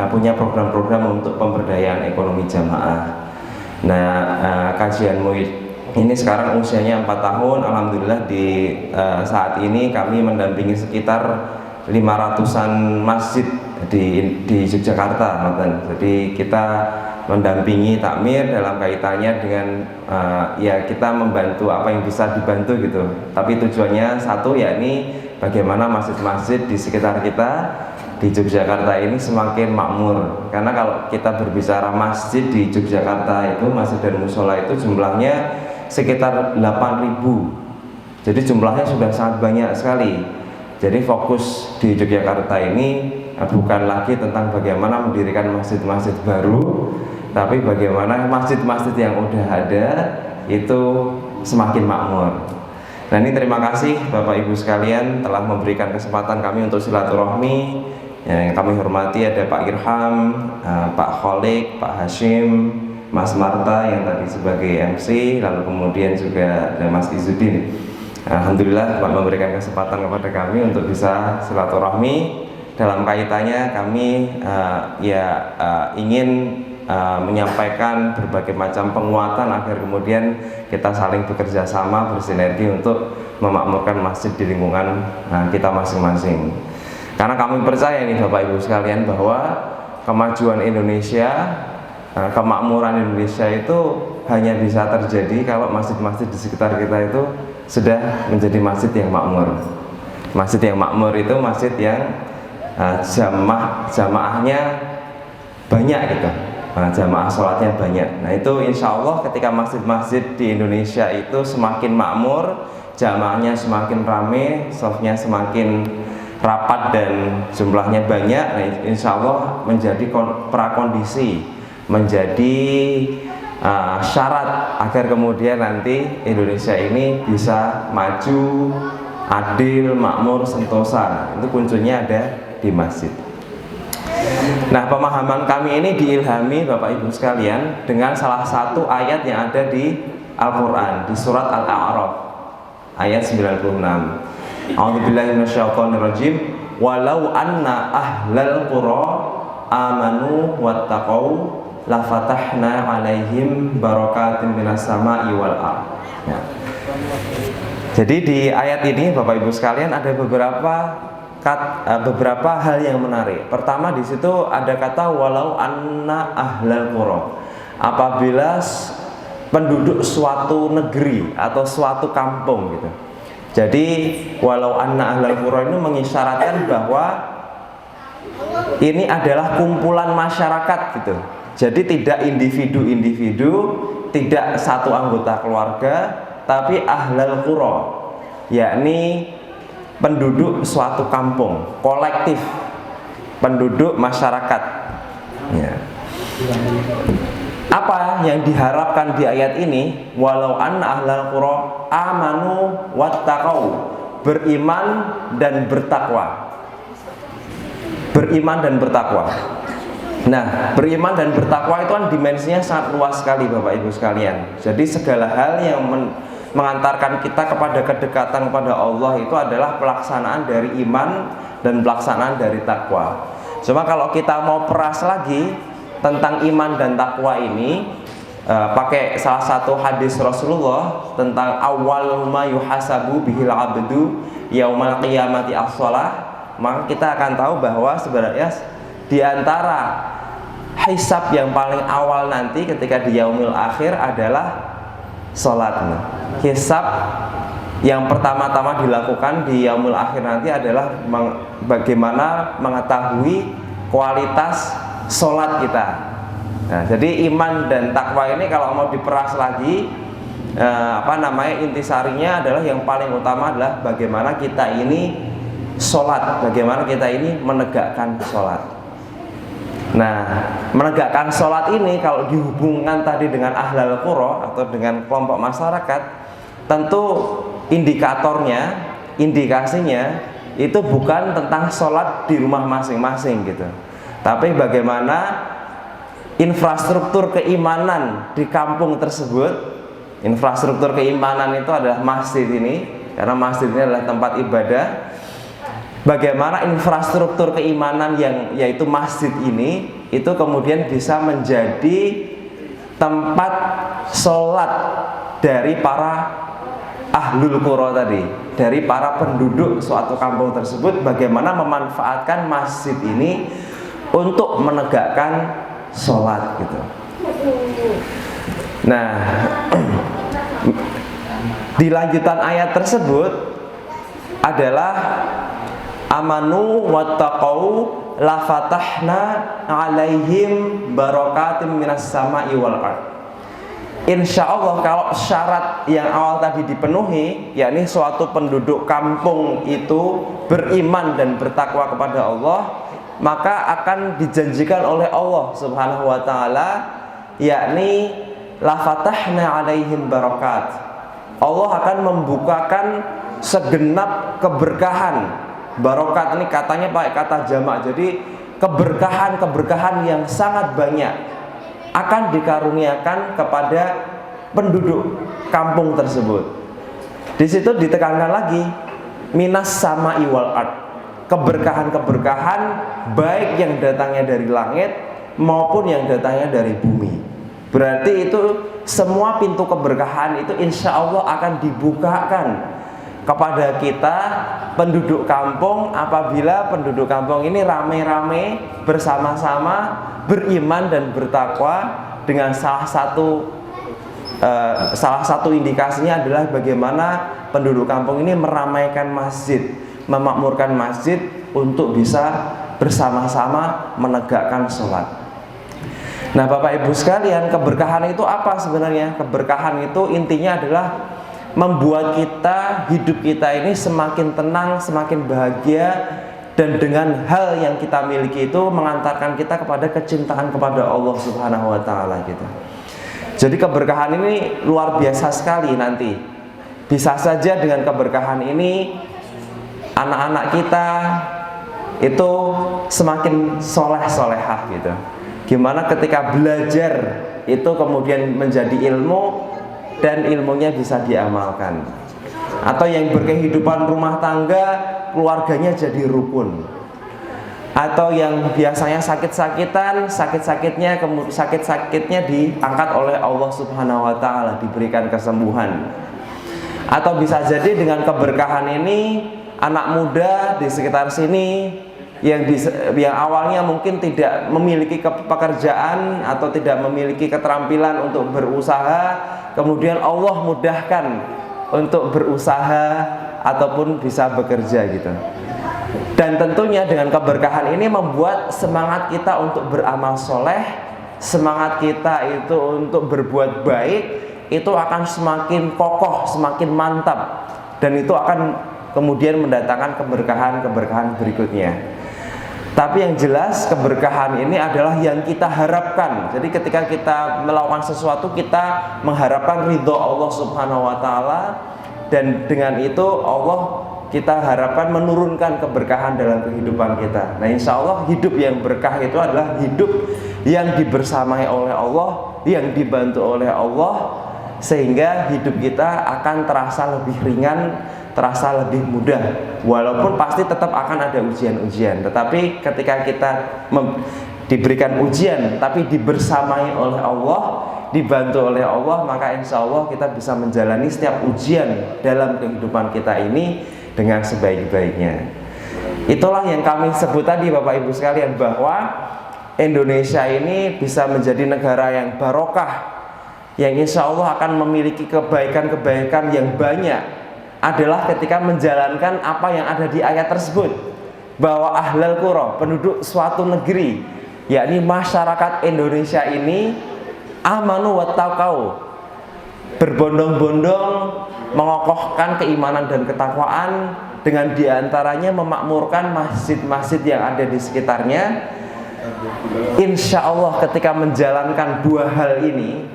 punya program-program untuk pemberdayaan ekonomi jamaah. Nah, kajian MUID ini sekarang usianya 4 tahun. Alhamdulillah di saat ini kami mendampingi sekitar 500-an masjid di Yogyakarta. Jadi kita mendampingi takmir dalam kaitannya dengan ya kita membantu apa yang bisa dibantu gitu. Tapi tujuannya satu, yakni bagaimana masjid-masjid di sekitar kita di Yogyakarta ini semakin makmur. Karena kalau kita berbicara masjid di Yogyakarta itu, masjid dan musola itu jumlahnya sekitar 8.000. Jadi jumlahnya sudah sangat banyak sekali. Jadi fokus di Yogyakarta ini bukan lagi tentang bagaimana mendirikan masjid-masjid baru, tapi bagaimana masjid-masjid yang udah ada itu semakin makmur. Nah, ini terima kasih Bapak Ibu sekalian telah memberikan kesempatan kami untuk silaturahmi. Yang kami hormati ada Pak Irham, Pak Kholik, Pak Hashim, Mas Marta yang tadi sebagai MC, lalu kemudian juga ada Mas Izzuddin. Alhamdulillah Pak memberikan kesempatan kepada kami untuk bisa silaturahmi. Dalam kaitannya kami ingin menyampaikan berbagai macam penguatan agar kemudian kita saling bekerja sama, bersinergi untuk memakmurkan masjid di lingkungan kita masing-masing. Karena kami percaya nih Bapak Ibu sekalian bahwa kemajuan Indonesia, kemakmuran Indonesia itu hanya bisa terjadi kalau masjid-masjid di sekitar kita itu sudah menjadi masjid yang makmur. Masjid yang makmur itu masjid yang jamaahnya banyak gitu. Jamaah sholatnya banyak. Nah, itu insya Allah ketika masjid-masjid di Indonesia itu semakin makmur, jamaahnya semakin ramai, shofnya semakin rapat dan jumlahnya banyak, nah, insya Allah menjadi prakondisi, menjadi syarat agar kemudian nanti Indonesia ini bisa maju, adil, makmur, sentosa. Itu kuncinya ada di masjid. Nah, pemahaman kami ini diilhami Bapak Ibu sekalian dengan salah satu ayat yang ada di Al-Quran, di surat Al-A'raf ayat 96. A'udzubillahi minasyaitonirrajim. Walau anna ahlal qura amanu wattaqau lafatahna 'alaihim barakatim minas sama'i wal ardh. Ya. Jadi di ayat ini Bapak Ibu sekalian ada beberapa hal yang menarik. Pertama, di situ ada kata walau anna ahlal qura. Apabila penduduk suatu negeri atau suatu kampung gitu. Jadi walau anna ahlal qura ini mengisyaratkan bahwa ini adalah kumpulan masyarakat gitu. Jadi tidak individu-individu, tidak satu anggota keluarga, tapi ahlal qura, yakni penduduk suatu kampung, kolektif penduduk masyarakat. Ya. Apa yang diharapkan di ayat ini? Walau anna ahlal qura amanu wattaqau, beriman dan bertakwa. Beriman dan bertakwa. Nah, beriman dan bertakwa itu kan dimensinya sangat luas sekali Bapak Ibu sekalian. Jadi segala hal yang mengantarkan kita kepada kedekatan kepada Allah itu adalah pelaksanaan dari iman dan pelaksanaan dari takwa. Cuma kalau kita mau peras lagi tentang iman dan takwa ini, pakai salah satu hadis Rasulullah tentang awal ma yuhasabu bihil abdu yaumal qiyamati as-shalah, maka kita akan tahu bahwa sebenarnya di antara hisab yang paling awal nanti ketika di yaumil akhir adalah sholat. Hisab yang pertama-tama dilakukan di yaumil akhir nanti adalah bagaimana mengetahui kualitas sholat kita. Nah, jadi iman dan takwa ini kalau mau diperas lagi, intisarinya adalah yang paling utama adalah bagaimana kita ini sholat, bagaimana kita ini menegakkan sholat. Nah, menegakkan sholat ini kalau dihubungkan tadi dengan ahlal qura atau dengan kelompok masyarakat, tentu indikasinya itu bukan tentang sholat di rumah masing-masing gitu, tapi bagaimana infrastruktur keimanan di kampung tersebut. Infrastruktur keimanan itu adalah masjid ini, karena masjid ini adalah tempat ibadah. bagaimana infrastruktur keimanan yang yaitu masjid ini itu kemudian bisa menjadi tempat sholat dari para ahlul qura tadi, dari para penduduk suatu kampung tersebut, bagaimana memanfaatkan masjid ini untuk menegakkan sholat gitu. Nah, di lanjutan ayat tersebut adalah amanu wattaqau la fatahna alaihim barakatim minas sama'i wal ard. Insya Allah kalau syarat yang awal tadi dipenuhi, yakni suatu penduduk kampung itu beriman dan bertakwa kepada Allah, maka akan dijanjikan oleh Allah Subhanahu wa taala, yakni la fatahna alaihim barakat. Allah akan membukakan segenap keberkahan. Barokat ini katanya pakai kata jamak, jadi keberkahan-keberkahan yang sangat banyak akan dikaruniakan kepada penduduk kampung tersebut. Di situ ditekankan lagi minas sama'i wal ard, keberkahan-keberkahan baik yang datangnya dari langit maupun yang datangnya dari bumi. Berarti itu semua pintu keberkahan itu insya Allah akan dibukakan kepada kita penduduk kampung apabila penduduk kampung ini rame-rame bersama-sama beriman dan bertakwa. Dengan salah satu indikasinya adalah bagaimana penduduk kampung ini meramaikan masjid, memakmurkan masjid untuk bisa bersama-sama menegakkan sholat. Nah Bapak Ibu sekalian, keberkahan itu apa sebenarnya? Keberkahan itu intinya adalah membuat hidup kita ini semakin tenang, semakin bahagia, dan dengan hal yang kita miliki itu mengantarkan kita kepada kecintaan kepada Allah Subhanahu wa taala gitu. Jadi keberkahan ini luar biasa sekali nanti. Bisa saja dengan keberkahan ini anak-anak kita itu semakin soleh-solehah gitu. Gimana ketika belajar itu kemudian menjadi ilmu dan ilmunya bisa diamalkan. Atau yang berkehidupan rumah tangga, keluarganya jadi rukun. Atau yang biasanya sakit-sakitnya diangkat oleh Allah Subhanahu wa taala, diberikan kesembuhan. Atau bisa jadi dengan keberkahan ini anak muda di sekitar sini yang awalnya mungkin tidak memiliki pekerjaan atau tidak memiliki keterampilan untuk berusaha, kemudian Allah mudahkan untuk berusaha ataupun bisa bekerja gitu. Dan tentunya dengan keberkahan ini membuat semangat kita untuk beramal soleh, semangat kita itu untuk berbuat baik itu akan semakin kokoh, semakin mantap, dan itu akan kemudian mendatangkan keberkahan-keberkahan berikutnya. Tapi yang jelas keberkahan ini adalah yang kita harapkan. Jadi ketika kita melakukan sesuatu, kita mengharapkan ridho Allah Subhanahu wa taala, dan dengan itu Allah kita harapkan menurunkan keberkahan dalam kehidupan kita. Nah insya Allah hidup yang berkah itu adalah hidup yang dibersamai oleh Allah, yang dibantu oleh Allah, sehingga hidup kita akan terasa lebih ringan, terasa lebih mudah. Walaupun pasti tetap akan ada ujian-ujian, tetapi ketika kita diberikan ujian tapi dibersamai oleh Allah, dibantu oleh Allah, maka insya Allah kita bisa menjalani setiap ujian dalam kehidupan kita ini dengan sebaik-baiknya. Itulah yang kami sebut tadi Bapak Ibu sekalian, bahwa Indonesia ini bisa menjadi negara yang barokah, yang insya Allah akan memiliki kebaikan-kebaikan yang banyak, adalah ketika menjalankan apa yang ada di ayat tersebut, bahwa ahlul qura, penduduk suatu negeri, yakni masyarakat Indonesia ini, amanu wattaqau, berbondong-bondong mengokohkan keimanan dan ketakwaan, dengan diantaranya memakmurkan masjid-masjid yang ada di sekitarnya. Insya Allah ketika menjalankan dua hal ini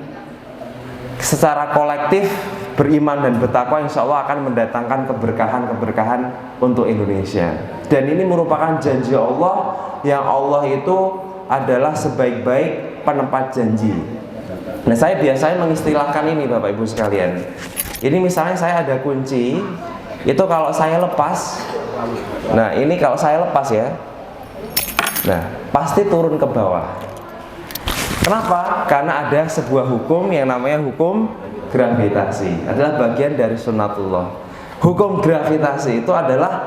secara kolektif, beriman dan bertakwa, insya Allah akan mendatangkan keberkahan-keberkahan untuk Indonesia. Dan ini merupakan janji Allah, yang Allah itu adalah sebaik-baik penempat janji. Nah saya biasanya mengistilahkan ini Bapak Ibu sekalian. Ini misalnya saya ada kunci, itu kalau saya lepas, Nah ini kalau saya lepas ya, nah pasti turun ke bawah. Kenapa? Karena ada sebuah hukum yang namanya hukum gravitasi, adalah bagian dari sunnatullah. Hukum gravitasi itu adalah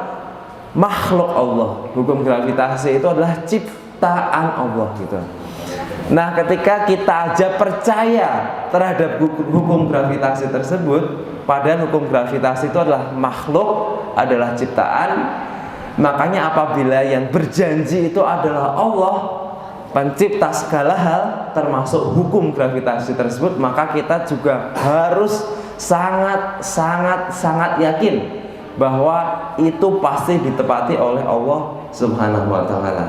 makhluk Allah. Hukum gravitasi itu adalah ciptaan Allah gitu. Nah ketika kita aja percaya terhadap hukum gravitasi tersebut, padahal hukum gravitasi itu adalah makhluk, adalah ciptaan, makanya apabila yang berjanji itu adalah Allah, pencipta segala hal, termasuk hukum gravitasi tersebut, maka kita juga harus sangat yakin bahwa itu pasti ditepati oleh Allah Subhanahu wa Ta'ala.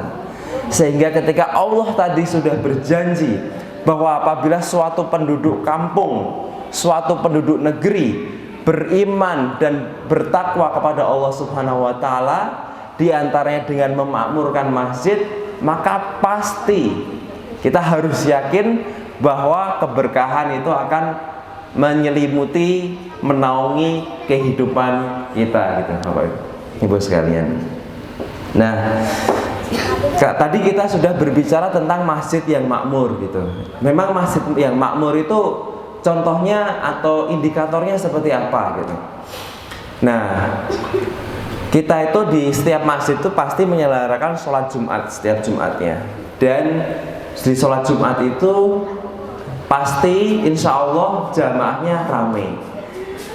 Sehingga ketika Allah tadi sudah berjanji bahwa apabila suatu penduduk kampung, suatu penduduk negeri beriman dan bertakwa kepada Allah Subhanahu wa Ta'ala, diantaranya dengan memakmurkan masjid, maka pasti kita harus yakin bahwa keberkahan itu akan menyelimuti, menaungi kehidupan kita gitu, Bapak Ibu sekalian. Nah, tadi kita sudah berbicara tentang masjid yang makmur gitu. Memang masjid yang makmur itu contohnya atau indikatornya seperti apa gitu. Nah, kita itu di setiap masjid itu pasti menyelenggarakan sholat Jumat setiap Jumatnya. Dan di sholat Jumat itu pasti insya Allah jamaahnya ramai.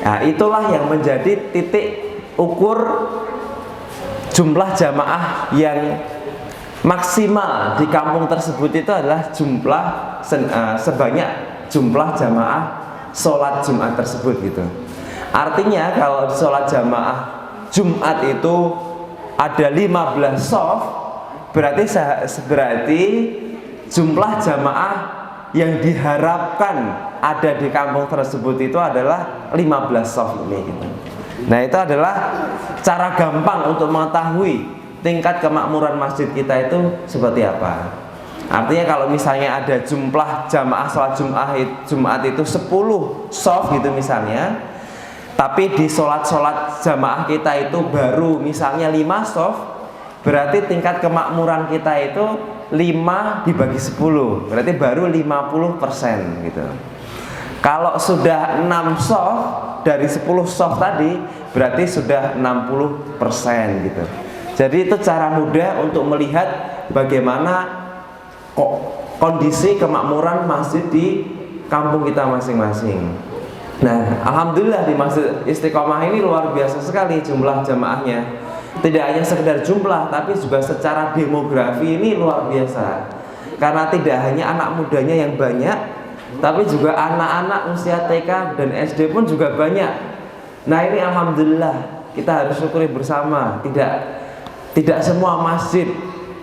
Nah itulah yang menjadi titik ukur jumlah jamaah yang maksimal di kampung tersebut itu adalah sebanyak jumlah jamaah sholat Jumat tersebut gitu. Artinya kalau sholat jamaah Jumat itu ada 15 shaf, berarti jumlah jamaah yang diharapkan ada di kampung tersebut itu adalah 15 shaf ini gitu. Nah itu adalah cara gampang untuk mengetahui tingkat kemakmuran masjid kita itu seperti apa. Artinya kalau misalnya ada jumlah jamaah sholat Jumat itu 10 shaf gitu misalnya, tapi di sholat jamaah kita itu baru misalnya 5 shaf, berarti tingkat kemakmuran kita itu 5 dibagi 10, berarti baru 50% gitu. Kalau sudah 6 shaf dari 10 shaf tadi, berarti sudah 60% gitu. Jadi itu cara mudah untuk melihat bagaimana kondisi kemakmuran masjid di kampung kita masing-masing. Nah, alhamdulillah di Masjid Istiqomah ini luar biasa sekali jumlah jamaahnya. Tidak hanya sekedar jumlah, tapi juga secara demografi ini luar biasa. Karena tidak hanya anak mudanya yang banyak, tapi juga anak-anak usia TK dan SD pun juga banyak. Nah ini alhamdulillah kita harus syukuri bersama. Tidak semua masjid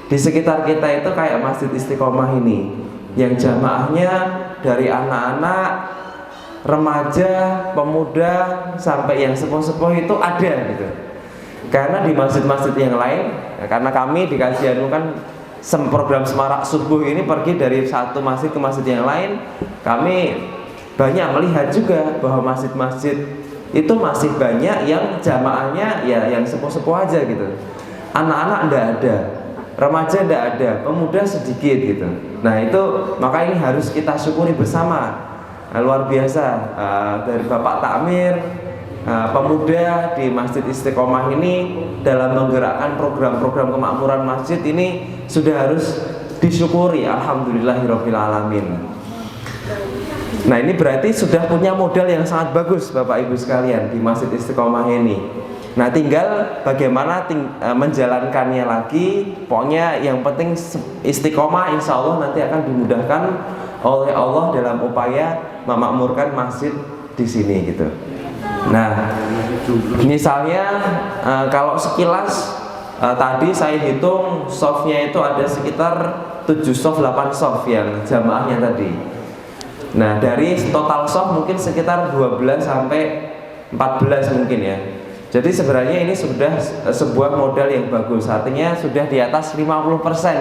di sekitar kita itu kayak Masjid Istiqomah ini, yang jamaahnya dari anak-anak, remaja, pemuda sampai yang sepuh-sepuh itu ada gitu. Karena di masjid-masjid yang lain, karena kami di Kajianmu kan program Semarak Subuh ini pergi dari satu masjid ke masjid yang lain, kami banyak melihat juga bahwa masjid-masjid itu masih banyak yang jamaahnya ya yang sepuh-sepuh aja gitu. Anak-anak enggak ada, remaja enggak ada, pemuda sedikit gitu. Nah itu maka ini harus kita syukuri bersama. Luar biasa dari Bapak Takmir, pemuda di Masjid Istiqomah ini dalam menggerakkan program-program kemakmuran masjid ini sudah harus disyukuri. Alhamdulillahirabbil alamin. Nah ini berarti sudah punya modal yang sangat bagus Bapak Ibu sekalian di Masjid Istiqomah ini. Nah tinggal bagaimana menjalankannya lagi. Pokoknya yang penting istiqomah, insya Allah nanti akan dimudahkan oleh Allah dalam upaya memakmurkan masjid di sini gitu. Nah misalnya kalau sekilas tadi saya hitung shafnya itu ada sekitar 7 shaf 8 shaf yang jamaahnya tadi. Nah dari total shaf mungkin sekitar 12 sampai 14 mungkin ya. Jadi sebenarnya ini sudah sebuah modal yang bagus. Artinya sudah di atas 50%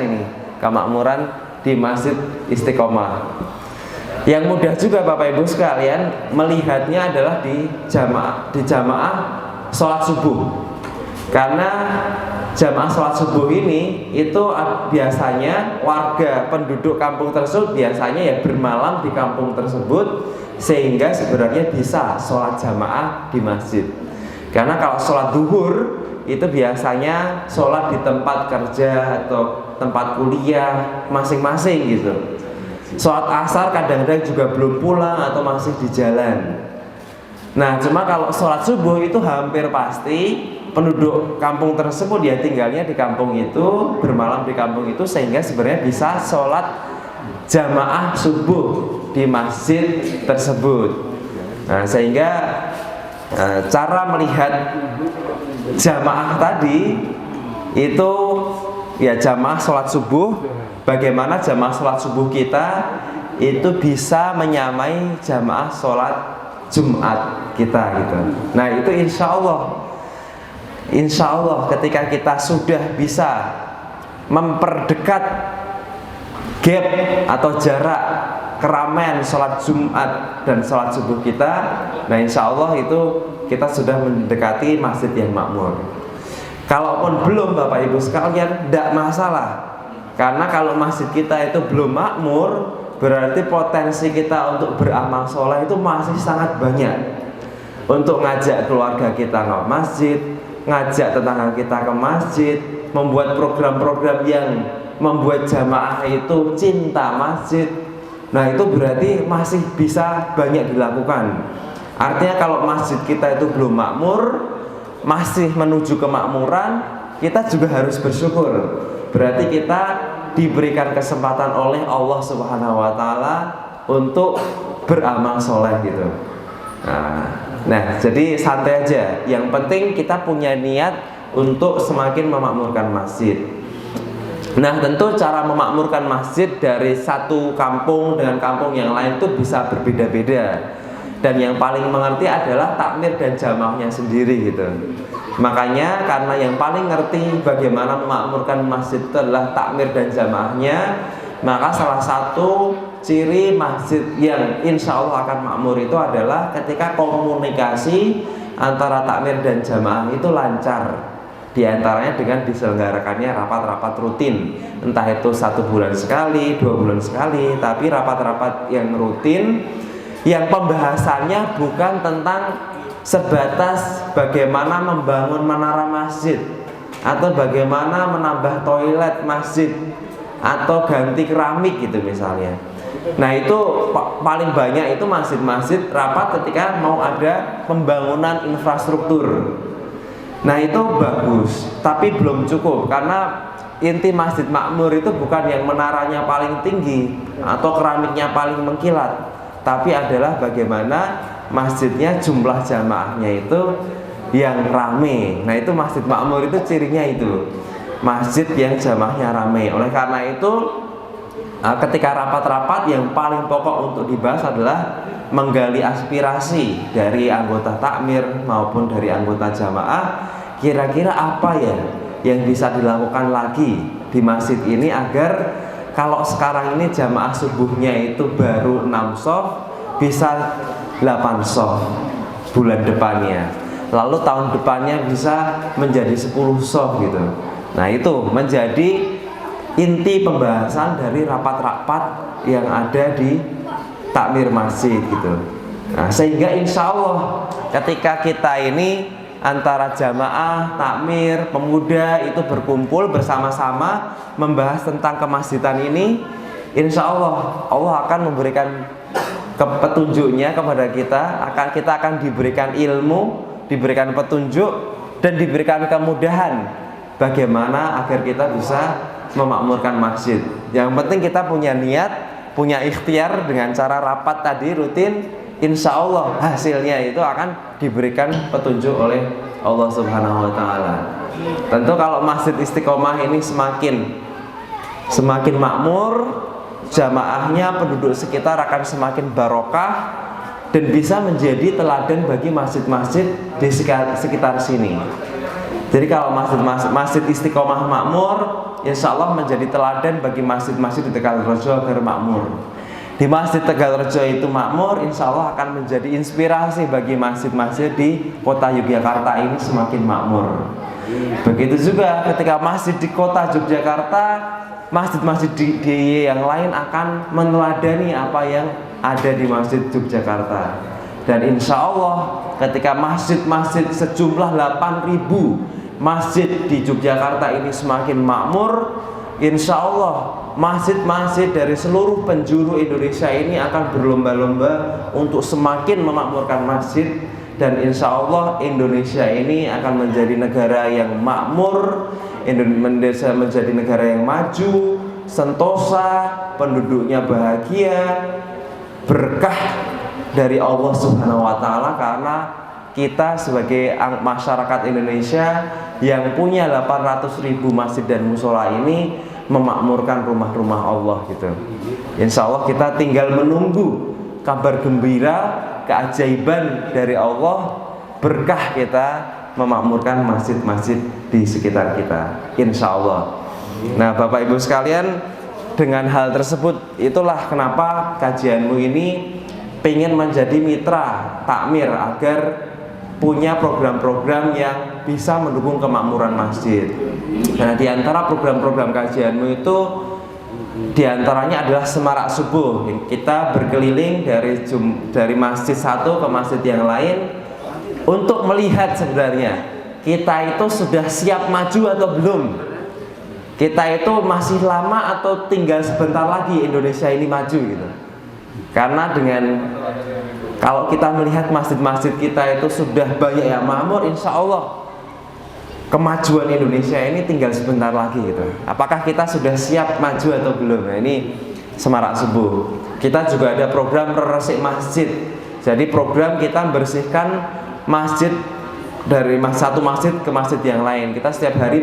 ini kemakmuran di Masjid Istiqomah. Yang mudah juga Bapak Ibu sekalian melihatnya adalah di jamaah sholat subuh. Karena jamaah sholat subuh ini itu biasanya warga penduduk kampung tersebut biasanya ya bermalam di kampung tersebut, sehingga sebenarnya bisa sholat jamaah di masjid. Karena kalau sholat duhur itu biasanya sholat di tempat kerja atau tempat kuliah masing-masing gitu. Sholat asar kadang-kadang juga belum pulang atau masih di jalan. Nah, cuma kalau sholat subuh itu hampir pasti penduduk kampung tersebut ya tinggalnya di kampung itu, bermalam di kampung itu, sehingga sebenarnya bisa sholat jamaah subuh di masjid tersebut. Nah, sehingga cara melihat jamaah tadi itu ya jamaah sholat subuh, bagaimana jamaah sholat subuh kita itu bisa menyamai jamaah sholat Jumat kita gitu. Nah, itu insya Allah ketika kita sudah bisa memperdekat gap atau jarak keramaian sholat Jumat dan sholat subuh kita, nah insya Allah itu kita sudah mendekati masjid yang makmur. Kalaupun belum Bapak Ibu sekalian, tidak masalah, karena kalau masjid kita itu belum makmur, berarti potensi kita untuk beramal soleh itu masih sangat banyak. Untuk ngajak keluarga kita ke masjid, ngajak tetangga kita ke masjid, membuat program-program yang membuat jamaah itu cinta masjid. Nah, itu berarti masih bisa banyak dilakukan. Artinya kalau masjid kita itu belum makmur, masih menuju kemakmuran, kita juga harus bersyukur. Berarti kita diberikan kesempatan oleh Allah Subhanahu wa taala untuk beramal soleh gitu. Nah, jadi santai aja. Yang penting kita punya niat untuk semakin memakmurkan masjid. Nah, tentu cara memakmurkan masjid dari satu kampung dengan kampung yang lain itu bisa berbeda-beda. Dan yang paling mengerti adalah takmir dan jamaahnya sendiri gitu. Makanya karena yang paling ngerti bagaimana memakmurkan masjid itu adalah takmir dan jamaahnya, maka salah satu ciri masjid yang insya Allah akan makmur itu adalah ketika komunikasi antara takmir dan jamaah itu lancar. Di antaranya dengan diselenggarakannya rapat-rapat rutin, entah itu 1 bulan sekali, 2 bulan sekali, tapi rapat-rapat yang rutin yang pembahasannya bukan tentang sebatas bagaimana membangun menara masjid atau bagaimana menambah toilet masjid atau ganti keramik gitu misalnya. Nah, itu paling banyak itu masjid-masjid rapat ketika mau ada pembangunan infrastruktur. Nah, itu bagus, tapi belum cukup, karena inti masjid makmur itu bukan yang menaranya paling tinggi atau keramiknya paling mengkilat, tapi adalah bagaimana masjidnya jumlah jamaahnya itu yang rame. Nah, itu masjid makmur itu cirinya itu masjid yang jamaahnya rame. Oleh karena itu ketika rapat-rapat yang paling pokok untuk dibahas adalah menggali aspirasi dari anggota takmir maupun dari anggota jamaah, kira-kira apa ya yang bisa dilakukan lagi di masjid ini agar kalau sekarang ini jamaah subuhnya itu baru 6 shaf bisa 8 shaf bulan depannya, lalu tahun depannya bisa menjadi 10 shaf gitu. Nah, itu menjadi inti pembahasan dari rapat-rapat yang ada di takmir masjid gitu. Nah, sehingga insya Allah ketika kita ini antara jamaah, takmir, pemuda itu berkumpul bersama-sama membahas tentang kemasjidan ini, insya Allah Allah akan memberikan petunjuknya kepada kita, kita akan diberikan ilmu, diberikan petunjuk, dan diberikan kemudahan bagaimana agar kita bisa memakmurkan masjid. Yang penting kita punya niat, punya ikhtiar dengan cara rapat tadi rutin, insya Allah hasilnya itu akan diberikan petunjuk oleh Allah Subhanahu wa taala. Tentu kalau Masjid Istiqomah ini semakin makmur, jamaahnya, penduduk sekitar akan semakin barokah dan bisa menjadi teladan bagi masjid-masjid di sekitar sini. Jadi kalau masjid Istiqomah makmur, insya Allah menjadi teladan bagi masjid-masjid di Tegalrejo agar makmur. Di Masjid Tegalrejo itu makmur, insya Allah akan menjadi inspirasi bagi masjid-masjid di kota Yogyakarta ini semakin makmur. Begitu juga ketika masjid di kota Yogyakarta, masjid-masjid di yang lain akan meneladani apa yang ada di masjid Yogyakarta. Dan insya Allah ketika masjid-masjid sejumlah 8.000 masjid di Yogyakarta ini semakin makmur, insya Allah masjid-masjid dari seluruh penjuru Indonesia ini akan berlomba-lomba untuk semakin memakmurkan masjid. Dan insya Allah Indonesia ini akan menjadi negara yang makmur, Indonesia menjadi negara yang maju, sentosa, penduduknya bahagia, berkah dari Allah Subhanahu wa Ta'ala, karena kita sebagai masyarakat Indonesia yang punya 800.000 masjid dan musola ini memakmurkan rumah-rumah Allah gitu. Insya Allah kita tinggal menunggu kabar gembira, keajaiban dari Allah, berkah kita memakmurkan masjid-masjid di sekitar kita, insya Allah. Nah Bapak Ibu sekalian, dengan hal tersebut itulah kenapa kajianmu ini pengen menjadi mitra takmir agar punya program-program yang bisa mendukung kemakmuran masjid. Nah di antara program-program kajianmu itu diantaranya adalah Semarak Subuh. Kita berkeliling dari masjid satu ke masjid yang lain untuk melihat sebenarnya kita itu sudah siap maju atau belum. Kita itu masih lama atau tinggal sebentar lagi Indonesia ini maju gitu. Karena kalau kita melihat masjid-masjid kita itu sudah banyak yang makmur, insya Allah kemajuan Indonesia ini tinggal sebentar lagi gitu. Apakah kita sudah siap maju atau belum? Nah ini Semarak Subuh. Kita juga ada program Resik Masjid. Jadi program kita bersihkan masjid dari satu masjid ke masjid yang lain. Kita setiap hari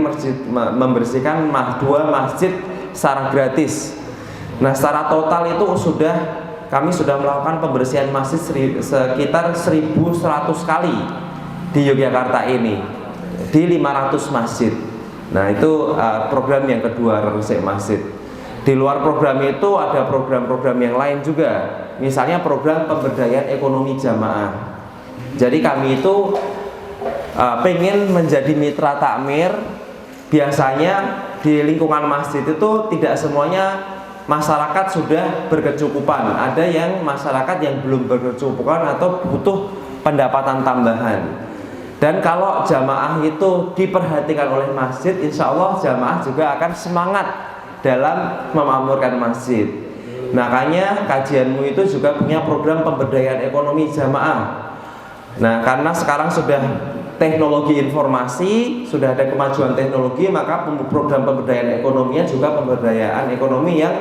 membersihkan 2 masjid secara gratis. Nah secara total itu kami sudah melakukan pembersihan masjid sekitar 1.100 kali di Yogyakarta ini, di 500 masjid. Nah itu program yang kedua, Resik Masjid. Di luar program itu ada program-program yang lain juga, misalnya program pemberdayaan ekonomi jamaah. Jadi kami itu pengen menjadi mitra takmir. Biasanya di lingkungan masjid itu tidak semuanya masyarakat sudah berkecukupan, ada yang masyarakat yang belum berkecukupan atau butuh pendapatan tambahan. Dan kalau jamaah itu diperhatikan oleh masjid, insya Allah jamaah juga akan semangat dalam memakmurkan masjid. Makanya kajianmu itu juga punya program pemberdayaan ekonomi jamaah. Nah karena sekarang sudah teknologi informasi, sudah ada kemajuan teknologi, maka program pemberdayaan ekonominya juga pemberdayaan ekonomi yang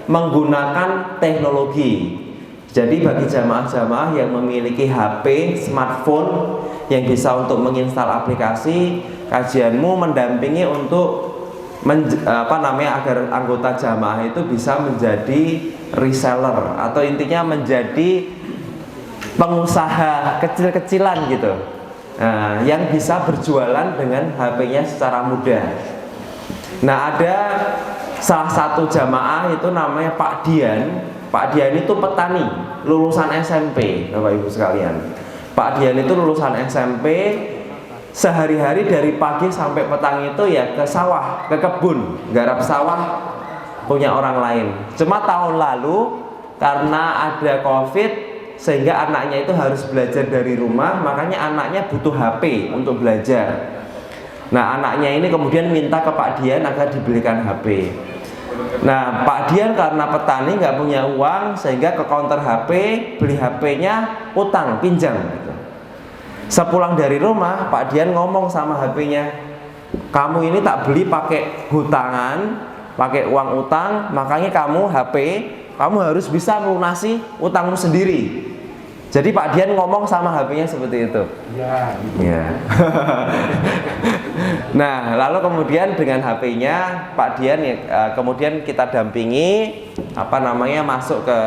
menggunakan teknologi. Jadi bagi jamaah-jamaah yang memiliki HP, smartphone yang bisa untuk menginstal aplikasi, kajianmu mendampingi untuk agar anggota jamaah itu bisa menjadi reseller, atau intinya menjadi pengusaha kecil-kecilan gitu. Nah, yang bisa berjualan dengan HP-nya secara mudah. Nah ada salah satu jamaah itu namanya Pak Dian. Pak Dian itu petani, lulusan SMP, Bapak Ibu sekalian. Pak Dian itu lulusan SMP, sehari-hari dari pagi sampai petang itu ya ke sawah, ke kebun, garap sawah punya orang lain. Cuma tahun lalu karena ada COVID, sehingga anaknya itu harus belajar dari rumah, makanya anaknya butuh HP untuk belajar. Nah anaknya ini kemudian minta ke Pak Dian agar dibelikan HP. Nah Pak Dian karena petani nggak punya uang, sehingga ke counter HP beli HP-nya utang, pinjam gitu. Sepulang dari rumah Pak Dian ngomong sama HP-nya, kamu ini tak beli pakai hutangan, pakai uang utang, makanya kamu kamu harus bisa melunasi utangmu sendiri. Jadi Pak Dian ngomong sama HP-nya seperti itu. Ya. Nah, lalu kemudian dengan HP-nya Pak Dian kemudian kita dampingi masuk ke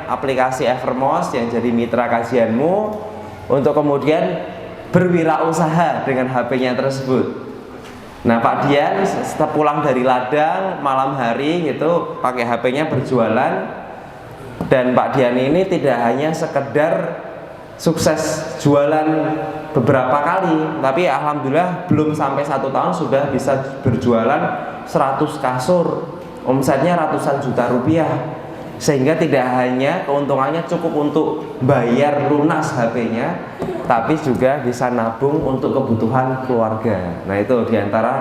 aplikasi Evermost yang jadi mitra kajianmu untuk kemudian berwirausaha dengan HP-nya tersebut. Nah, Pak Dian setelah pulang dari ladang malam hari gitu pakai HP-nya berjualan. Dan Pak Dian ini tidak hanya sekedar sukses jualan beberapa kali, tapi alhamdulillah belum sampai 1 tahun sudah bisa berjualan 100 kasur, omsetnya ratusan juta rupiah, sehingga tidak hanya keuntungannya cukup untuk bayar lunas HP-nya, tapi juga bisa nabung untuk kebutuhan keluarga. Nah, itu diantara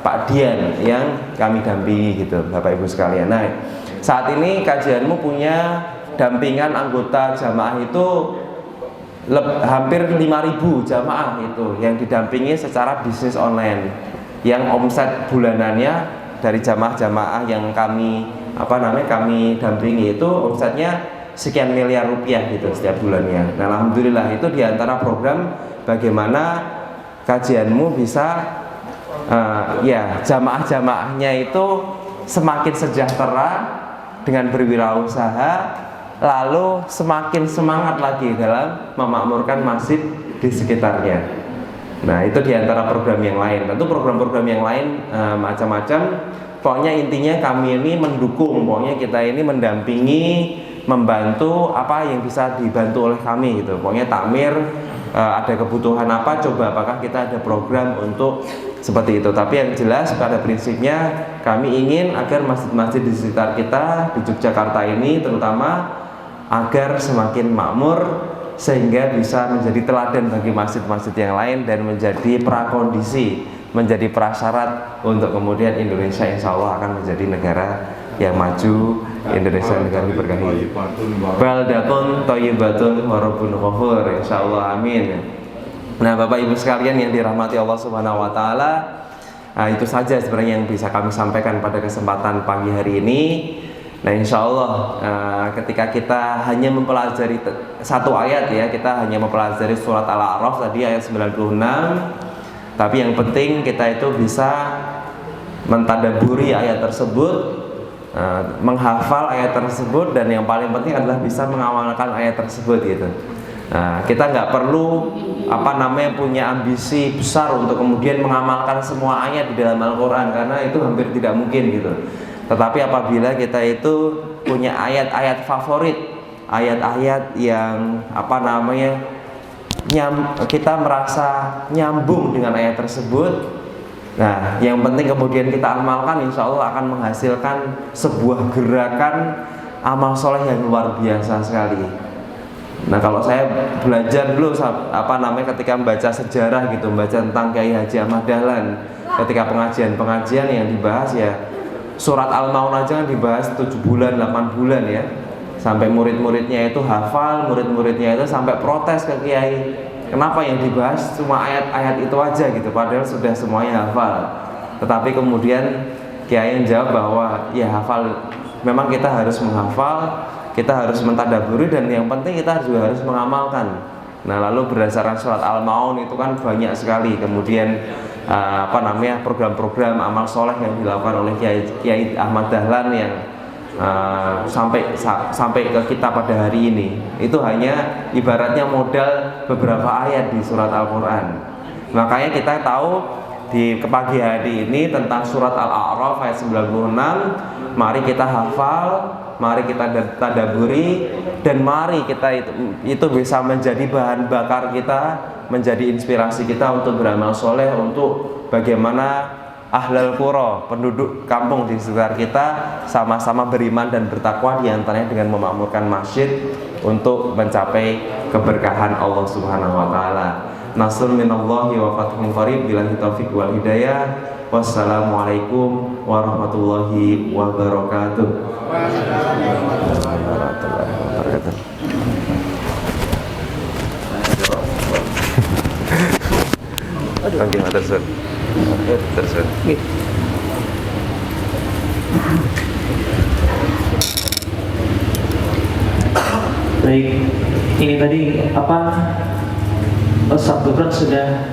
Pak Dian yang kami dampingi gitu, Bapak Ibu sekalian. Nah, saat ini kajianmu punya dampingan anggota jamaah itu hampir 5.000 jamaah itu yang didampingi secara bisnis online, yang omset bulanannya dari jamaah-jamaah yang kami kami dampingi itu omsetnya sekian miliar rupiah gitu setiap bulannya. Nah, alhamdulillah itu diantara program bagaimana kajianmu bisa jamaah-jamaahnya itu semakin sejahtera dengan berwirausaha, lalu semakin semangat lagi dalam memakmurkan masjid di sekitarnya. Nah, itu diantara program yang lain. Tentu program-program yang lain macam-macam. Pokoknya intinya kami ini mendukung, pokoknya kita ini mendampingi, membantu apa yang bisa dibantu oleh kami gitu. Pokoknya takmir ada kebutuhan apa, coba apakah kita ada program untuk seperti itu. Tapi yang jelas pada prinsipnya kami ingin agar masjid-masjid di sekitar kita di Yogyakarta ini terutama agar semakin makmur, sehingga bisa menjadi teladan bagi masjid-masjid yang lain dan menjadi prakondisi, menjadi prasyarat untuk kemudian Indonesia insya Allah akan menjadi negara yang maju, Indonesia negara diberkahi. Baldatun thayyibatun wa rabbun ghafur, insya Allah, amin. Nah, Bapak Ibu sekalian yang dirahmati Allah Subhanahu wa taala, itu saja sebenarnya yang bisa kami sampaikan pada kesempatan pagi hari ini. Nah, insya Allah ketika kita hanya mempelajari satu ayat ya, kita hanya mempelajari surat Al-A'raf tadi ayat 96, tapi yang penting kita itu bisa mentadaburi ayat tersebut, menghafal ayat tersebut, dan yang paling penting adalah bisa mengamalkan ayat tersebut gitu. Kita nggak perlu punya ambisi besar untuk kemudian mengamalkan semua ayat di dalam Al-Quran, karena itu hampir tidak mungkin gitu. Tetapi apabila kita itu punya ayat-ayat favorit, ayat-ayat yang kita merasa nyambung dengan ayat tersebut, nah yang penting kemudian kita amalkan, insya Allah akan menghasilkan sebuah gerakan amal soleh yang luar biasa sekali. Nah, kalau saya belajar dulu ketika membaca sejarah gitu, membaca tentang Kiai Haji Ahmad Dahlan, ketika pengajian-pengajian yang dibahas ya surat Al-Maun aja kan dibahas 7 bulan, 8 bulan ya, sampai murid-muridnya itu hafal, murid-muridnya itu sampai protes ke Kiai, kenapa yang dibahas cuma ayat-ayat itu aja gitu, padahal sudah semuanya hafal. Tetapi kemudian Kiai yang jawab bahwa ya hafal, memang kita harus menghafal, kita harus mentadaburi, dan yang penting kita juga harus mengamalkan. Nah, lalu berdasarkan surat Al-Maun itu kan banyak sekali kemudian program-program amal soleh yang dilakukan oleh Kiai Ahmad Dahlan yang sampai ke kita pada hari ini. Itu hanya ibaratnya modal beberapa ayat di surat Al-Quran. Makanya kita tahu di pagi hari ini tentang surat Al-A'raf ayat 96, mari kita hafal, mari kita tadaburi, dan mari kita itu bisa menjadi bahan bakar kita, menjadi inspirasi kita untuk beramal soleh, untuk bagaimana ahlal qura, penduduk kampung di sekitar kita sama-sama beriman dan bertakwa, diantaranya dengan memakmurkan masjid untuk mencapai keberkahan Allah Subhanahu wa taala. Nasrun minallahi wa fathun qarib, billahi taufiq wal hidayah. Wassalamualaikum warahmatullahi wabarakatuh. Oke, tersebut. Baik, ini tadi Ustaz Dukron sudah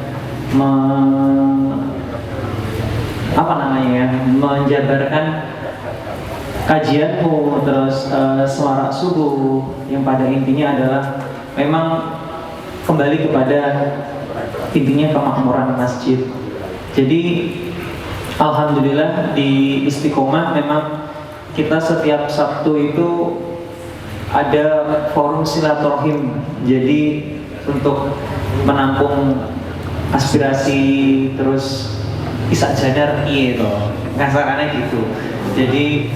menjabarkan kajianmu, terus suara subuh yang pada intinya adalah memang kembali kepada intinya kemakmuran masjid. Jadi alhamdulillah di Istiqomah memang kita setiap Sabtu itu ada forum silaturahim. Jadi untuk menampung aspirasi terus isak jadar iya toh, kasarannya gitu. Jadi